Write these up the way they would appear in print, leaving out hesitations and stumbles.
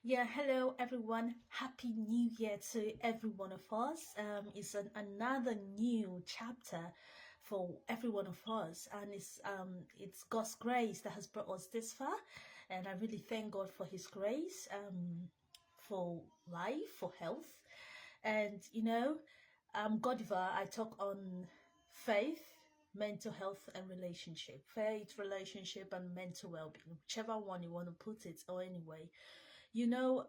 Yeah, hello everyone. Happy New Year to every one of us. It's another new chapter for every one of us, and it's God's grace that has brought us this far, and I really thank God for His grace, for life, for health, and Godiva. I talk on faith, mental health, and relationship. Faith, relationship, and mental well-being, whichever one you want to put it, or anyway. You know,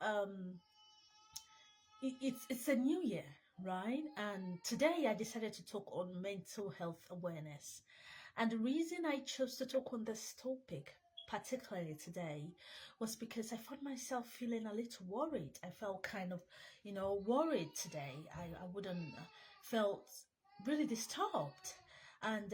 it's a new year, right? And today I decided to talk on mental health awareness. And the reason I chose to talk on this topic, particularly today, was because I found myself feeling a little worried. I felt kind of, worried today. I wouldn't felt really disturbed. And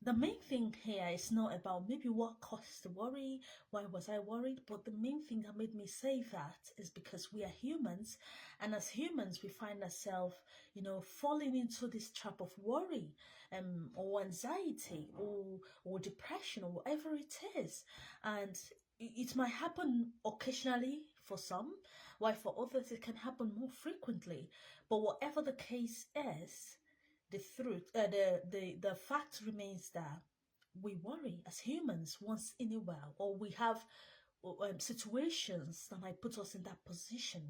the main thing here is not about maybe what caused the worry, why was I worried, but the main thing that made me say that is because we are humans, and as humans, we find ourselves, falling into this trap of worry, or anxiety, or depression, or whatever it is, and it might happen occasionally for some, while for others it can happen more frequently. But whatever the case is, the fact remains that we worry as humans once in a while, or we have situations that might put us in that position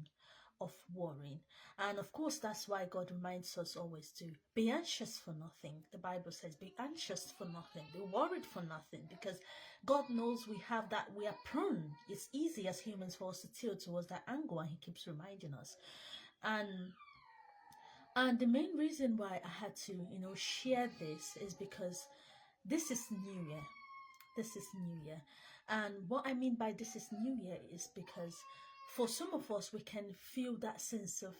of worrying. And of course, that's why God reminds us always to be anxious for nothing. The Bible says, be anxious for nothing, be worried for nothing, because God knows we are prone. It's easy as humans for us to tilt towards that angle, and He keeps reminding us. And the main reason why I had to, share this is because this is New Year. This is New Year. And what I mean by this is New Year is because for some of us, we can feel that sense of,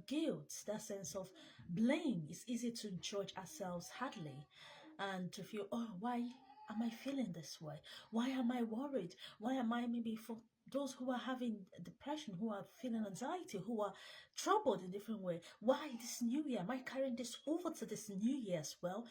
guilt, that sense of blame. It's easy to judge ourselves hardly and to feel, oh, why am I feeling this way? Why am I worried? Why am I maybe for those who are having depression, who are feeling anxiety, who are troubled in different way? Why this new year? Am I carrying this over to this new year as well?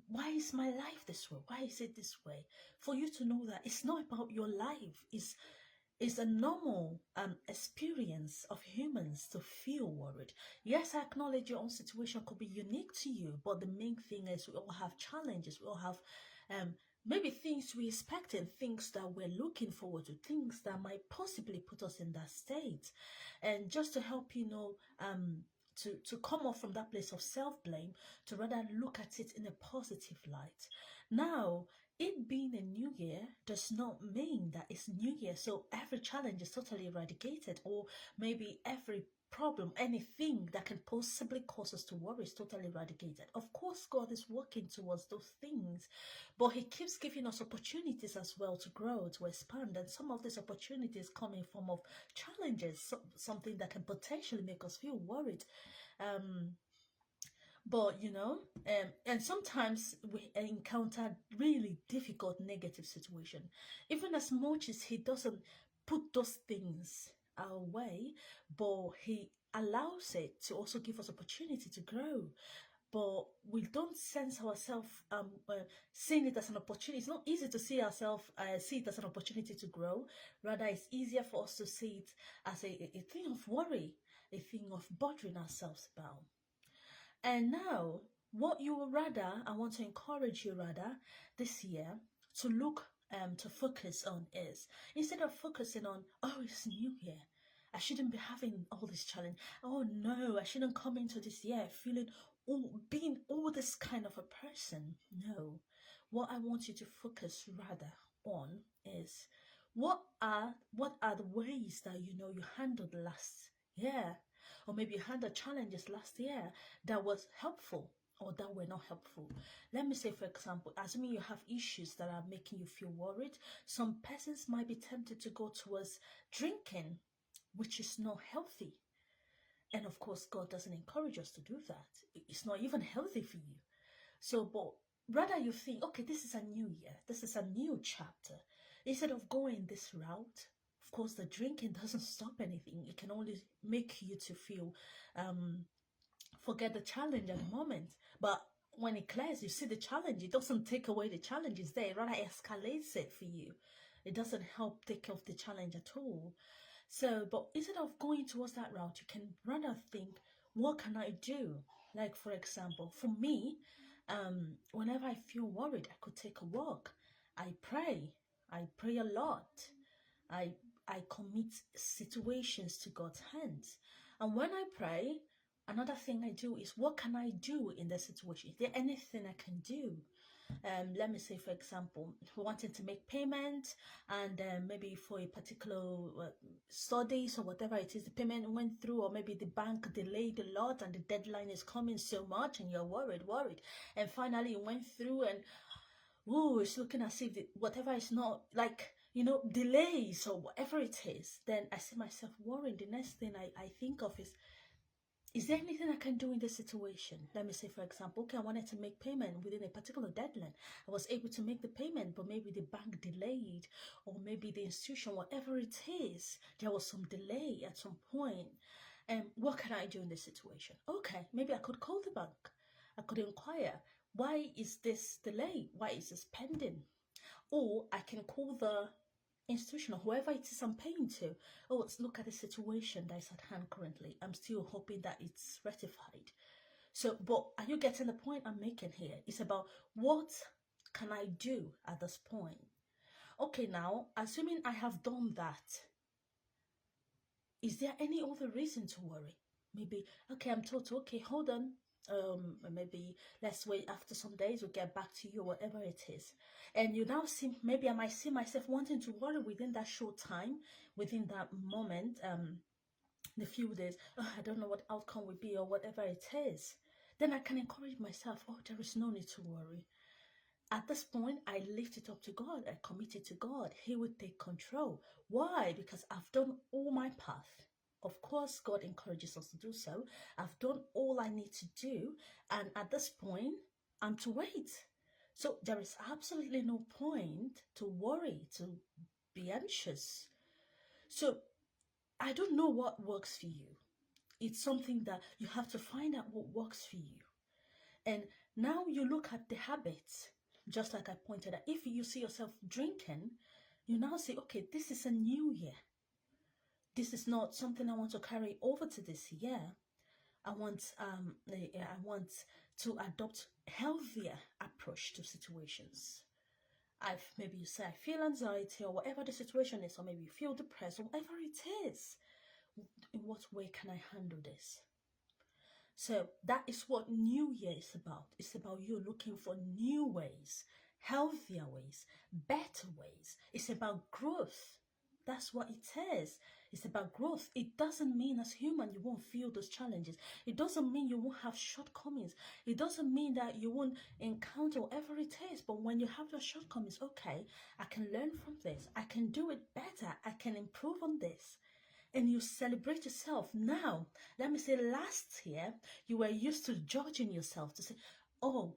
Why is my life this way? Why is it this way? For you to know that it's not about your life. It's a normal experience of humans to feel worried. Yes, I acknowledge your own situation could be unique to you, but the main thing is we all have challenges. We all have maybe things we expect and things that we're looking forward to, things that might possibly put us in that state. And just to help to come off from that place of self-blame, to rather look at it in a positive light. Now, it being a new year does not mean that it's new year, so every challenge is totally eradicated, or maybe every problem, anything that can possibly cause us to worry is totally eradicated. Of course, God is working towards those things, but He keeps giving us opportunities as well to grow, to expand, and some of these opportunities come in form of challenges, something that can potentially make us feel worried. But and sometimes we encounter really difficult negative situation, even as much as He doesn't put those things our way, but He allows it to also give us opportunity to grow. But we don't sense ourselves seeing it as an opportunity. It's not easy to see it as an opportunity to grow. Rather, it's easier for us to see it as a thing of worry, a thing of bothering ourselves about. And now, I want to encourage you rather this year to to focus on is, instead of focusing on, oh, it's New Year, I shouldn't be having all this challenge. Oh no, I shouldn't come into this year feeling being all this kind of a person. No, what I want you to focus rather on is what are the ways that you handled last year, or maybe you handled challenges last year that was helpful or that were not helpful. Let me say, for example, assuming you have issues that are making you feel worried, some persons might be tempted to go towards drinking, which is not healthy. And of course, God doesn't encourage us to do that. It's not even healthy for you. So, but rather you think, okay, this is a new year. This is a new chapter. Instead of going this route, of course, the drinking doesn't stop anything. It can only make you to feel, forget the challenge at the moment. But when it clears, you see the challenge. It doesn't take away the challenge. It's there. It rather escalates it for you. It doesn't help take off the challenge at all. So, but instead of going towards that route, you can rather think, what can I do? Like, for example, for me, whenever I feel worried, I could take a walk. I pray. I pray a lot. I I commit situations to God's hands. And when I pray, another thing I do is, what can I do in the situation? Is there anything I can do? Let me say, for example, wanting to make payment, and maybe for a particular studies or whatever it is, the payment went through, or maybe the bank delayed a lot and the deadline is coming so much and you're worried, and finally it went through, and oh, it's looking as if whatever is not, like, delays or whatever it is. Then I see myself worrying. The next thing I think of is there anything I can do in this situation? Let me say, for example, okay, I wanted to make payment within a particular deadline. I was able to make the payment, but maybe the bank delayed, or maybe the institution, whatever it is, there was some delay at some point. And what can I do in this situation? Okay, maybe I could call the bank. I could inquire, why is this delay? Why is this pending? Or I can call the institution or whoever it is I'm paying to. Oh, let's look at the situation that is at hand currently. I'm still hoping that it's rectified. So, but are you getting the point I'm making here? It's about, what can I do at this point? Okay, now, assuming I have done that, is there any other reason to worry? Maybe, okay, I'm told to, okay, hold on. Maybe let's wait, after some days we'll get back to you, whatever it is. And you now see, maybe I might see myself wanting to worry within that short time, within that moment, the few days. Oh, I don't know what outcome will be or whatever it is. Then I can encourage myself, oh, there is no need to worry. At this point, I lift it up to God. I commit it to God. He will take control. Why? Because I've done all my path. Of course, God encourages us to do so. I've done all I need to do. And at this point, I'm to wait. So there is absolutely no point to worry, to be anxious. So I don't know what works for you. It's something that you have to find out what works for you. And now you look at the habits, just like I pointed out. If you see yourself drinking, you now say, okay, this is a new year. This is not something I want to carry over to this year. I want to adopt healthier approach to situations. Maybe you say, I feel anxiety, or whatever the situation is, or maybe you feel depressed, or whatever it is. In what way can I handle this? So that is what New Year is about. It's about you looking for new ways, healthier ways, better ways. It's about growth. That's what it is. It's about growth. It doesn't mean as human you won't feel those challenges. It doesn't mean you won't have shortcomings. It doesn't mean that you won't encounter whatever it is. But when you have those shortcomings, okay, I can learn from this. I can do it better. I can improve on this. And you celebrate yourself. Now, let me say, last year, you were used to judging yourself, to say, oh,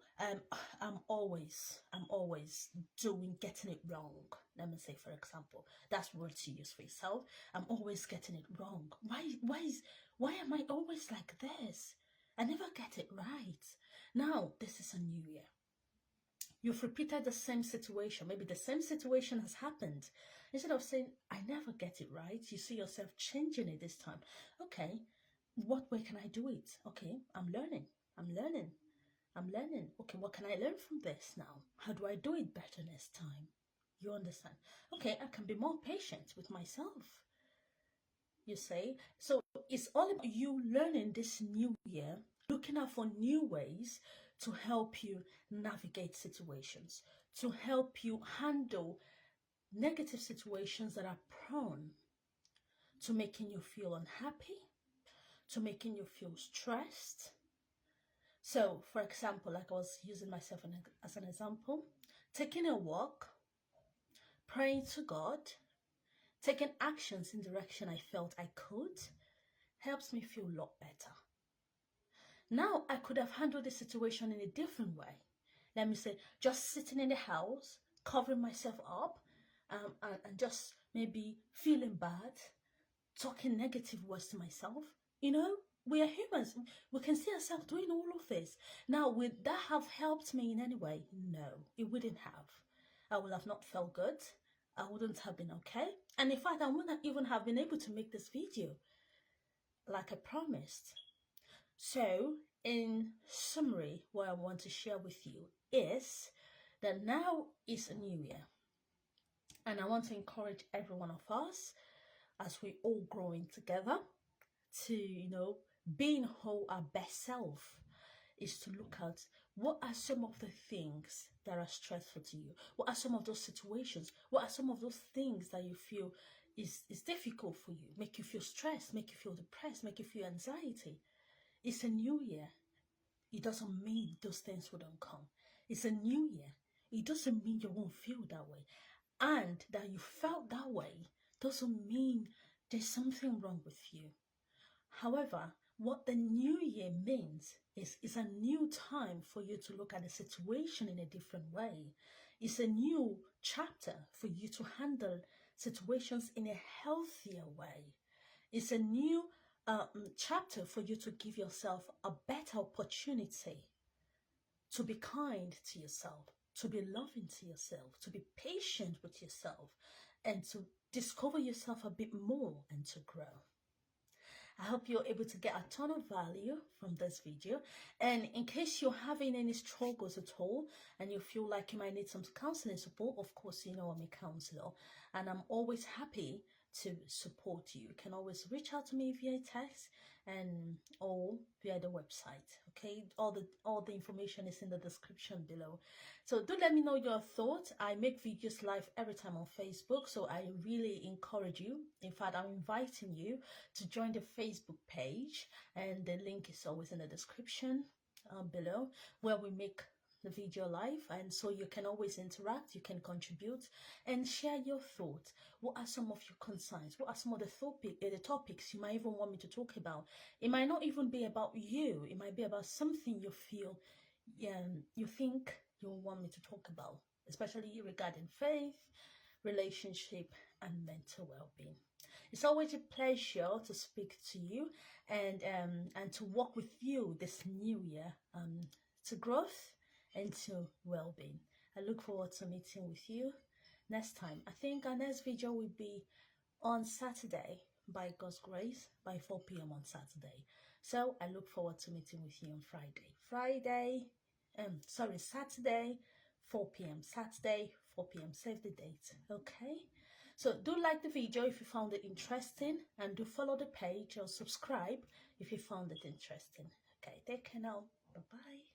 I'm always getting it wrong. Let me say, for example, that's words you use for yourself. I'm always getting it wrong. Why am I always like this? I never get it right. Now, this is a new year. You've repeated the same situation. Maybe the same situation has happened. Instead of saying, I never get it right, you see yourself changing it this time. Okay, what way can I do it? Okay, I'm learning. Okay, what can I learn from this now? How do I do it better next time? You understand? Okay, I can be more patient with myself. You say, so it's all about you learning this new year, looking out for new ways to help you navigate situations, to help you handle negative situations that are prone to making you feel unhappy, to making you feel stressed. So, for example, like I was using myself as an example, taking a walk, praying to God, taking actions in the direction I felt I could, helps me feel a lot better. Now, I could have handled the situation in a different way. Let me say, just sitting in the house, covering myself up, and just maybe feeling bad, talking negative words to myself. You know, we are humans. We can see ourselves doing all of this. Now, would that have helped me in any way? No, it wouldn't have. I would have not felt good. I wouldn't have been okay. And in fact, I wouldn't even have been able to make this video like I promised. So, in summary, what I want to share with you is that now is a new year. And I want to encourage every one of us, as we all growing together, to, being whole our best self, is to look at what are some of the things that are stressful to you. What are some of those situations? What are some of those things that you feel is difficult for you, make you feel stressed, make you feel depressed, make you feel anxiety? It's a new year. It doesn't mean those things wouldn't come. It's a new year. It doesn't mean you won't feel that way. And that you felt that way doesn't mean there's something wrong with you. However, what the new year means is a new time for you to look at the situation in a different way. It's a new chapter for you to handle situations in a healthier way. It's a new chapter for you to give yourself a better opportunity to be kind to yourself, to be loving to yourself, to be patient with yourself, and to discover yourself a bit more and to grow. I hope you're able to get a ton of value from this video. And in case you're having any struggles at all and you feel like you might need some counseling support, of course, I'm a counselor and I'm always happy to support you. You can always reach out to me via text and or via the website. Okay, all the information is in the description below. So do let me know your thoughts. I make videos live every time on Facebook, so I really encourage you. In fact, I'm inviting you to join the Facebook page, and the link is always in the description below, where we make the video live, and so you can always interact, you can contribute and share your thoughts. What are some of your concerns? What are some of the topics you might even want me to talk about? It might not even be about you. It might be about something you feel you think you want me to talk about, especially regarding faith, relationship and mental well-being. It's always a pleasure to speak to you and to work with you this new year to growth and to well-being. I look forward to meeting with you next time. I think our next video will be on Saturday, by God's grace, by 4 p.m. on Saturday. So I look forward to meeting with you on Saturday, 4 p.m. Saturday, 4 p.m. Save the date. Okay? So do like the video if you found it interesting, and do follow the page or subscribe if you found it interesting. Okay, take care now. Bye-bye.